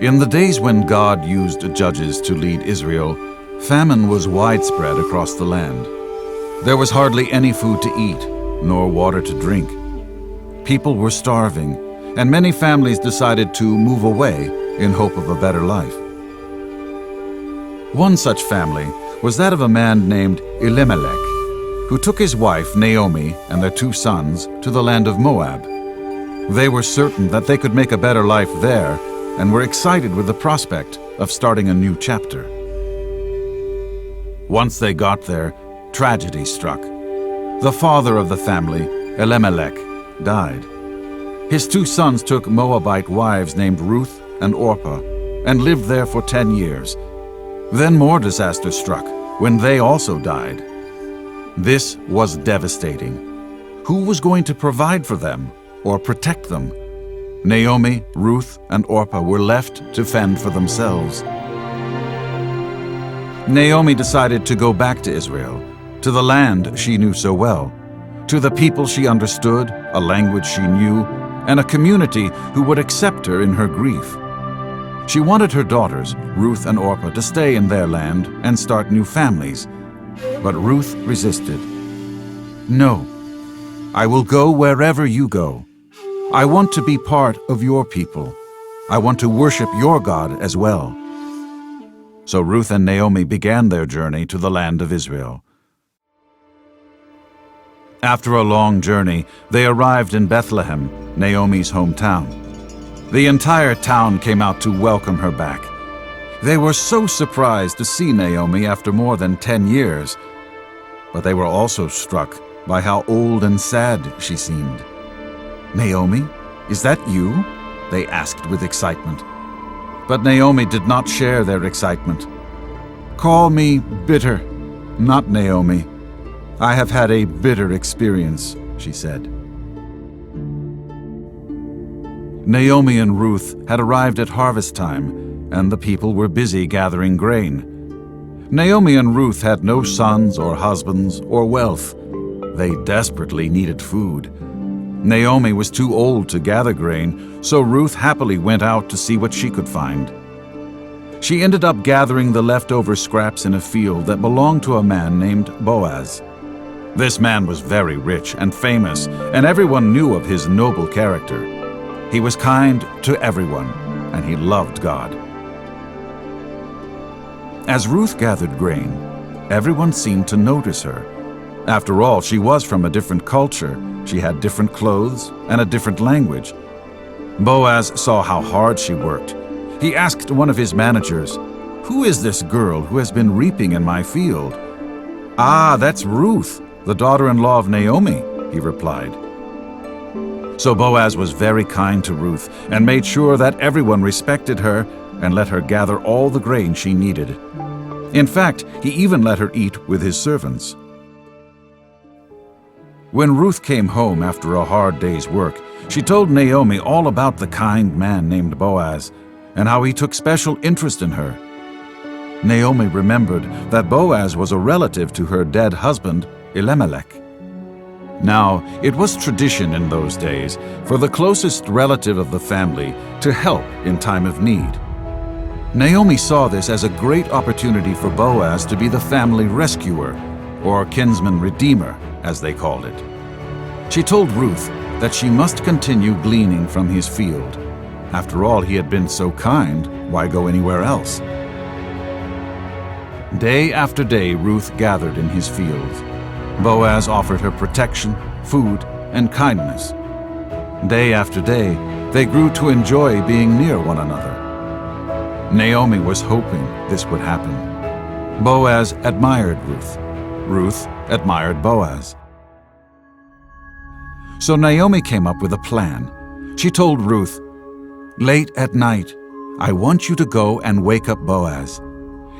In the days when God used judges to lead Israel, famine was widespread across the land. There was hardly any food to eat, nor water to drink. People were starving, and many families decided to move away in hope of a better life. One such family was that of a man named Elimelech, who took his wife Naomi and their 2 sons to the land of Moab. They were certain that they could make a better life there and were excited with the prospect of starting a new chapter. Once they got there, tragedy struck. The father of the family, Elimelech, died. His 2 sons took Moabite wives named Ruth and Orpah and lived there for 10 years. Then more disaster struck when they also died. This was devastating. Who was going to provide for them or protect them? Naomi, Ruth, and Orpah were left to fend for themselves. Naomi decided to go back to Israel, to the land she knew so well, to the people she understood, a language she knew, and a community who would accept her in her grief. She wanted her daughters, Ruth and Orpah, to stay in their land and start new families. But Ruth resisted. "No, I will go wherever you go. I want to be part of your people. I want to worship your God as well." So Ruth and Naomi began their journey to the land of Israel. After a long journey, they arrived in Bethlehem, Naomi's hometown. The entire town came out to welcome her back. They were so surprised to see Naomi after more than 10 years, but they were also struck by how old and sad she seemed. "Naomi, is that you?" they asked with excitement. But Naomi did not share their excitement. "Call me bitter, not Naomi. I have had a bitter experience," she said. Naomi and Ruth had arrived at harvest time, and the people were busy gathering grain. Naomi and Ruth had no sons or husbands or wealth. They desperately needed food. Naomi was too old to gather grain, so Ruth happily went out to see what she could find. She ended up gathering the leftover scraps in a field that belonged to a man named Boaz. This man was very rich and famous, and everyone knew of his noble character. He was kind to everyone, and he loved God. As Ruth gathered grain, everyone seemed to notice her. After all, she was from a different culture. She had different clothes and a different language. Boaz saw how hard she worked. He asked one of his managers, "Who is this girl who has been reaping in my field?" "Ah, that's Ruth, the daughter-in-law of Naomi," he replied. So Boaz was very kind to Ruth and made sure that everyone respected her and let her gather all the grain she needed. In fact, he even let her eat with his servants. When Ruth came home after a hard day's work, she told Naomi all about the kind man named Boaz and how he took special interest in her. Naomi remembered that Boaz was a relative to her dead husband, Elimelech. Now, it was tradition in those days for the closest relative of the family to help in time of need. Naomi saw this as a great opportunity for Boaz to be the family rescuer, or kinsman redeemer, as they called it. She told Ruth that she must continue gleaning from his field. After all, he had been so kind, why go anywhere else? Day after day, Ruth gathered in his field. Boaz offered her protection, food, and kindness. Day after day, they grew to enjoy being near one another. Naomi was hoping this would happen. Boaz admired Ruth. Ruth admired Boaz. So Naomi came up with a plan. She told Ruth, "Late at night, I want you to go and wake up Boaz.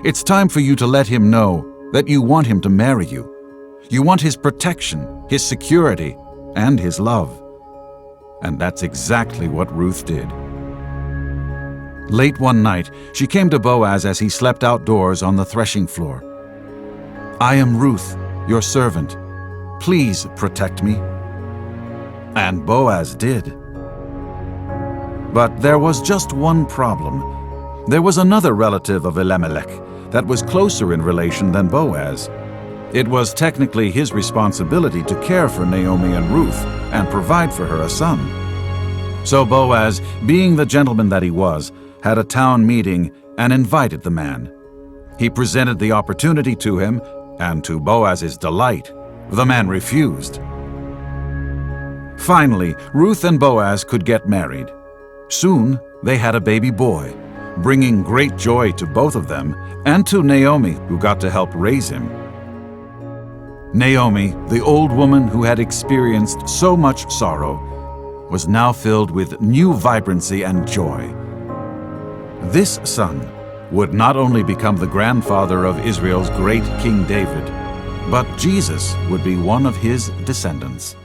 It's time for you to let him know that you want him to marry you. You want his protection, his security, and his love." And that's exactly what Ruth did. Late one night, she came to Boaz as he slept outdoors on the threshing floor. "I am Ruth, your servant. Please protect me." And Boaz did. But there was just one problem. There was another relative of Elimelech that was closer in relation than Boaz. It was technically his responsibility to care for Naomi and Ruth and provide for her a son. So Boaz, being the gentleman that he was, had a town meeting and invited the man. He presented the opportunity to him, and to Boaz's delight, the man refused. Finally, Ruth and Boaz could get married. Soon, they had a baby boy, bringing great joy to both of them and to Naomi, who got to help raise him. Naomi, the old woman who had experienced so much sorrow, was now filled with new vibrancy and joy. This son would not only become the grandfather of Israel's great King David, but Jesus would be one of his descendants.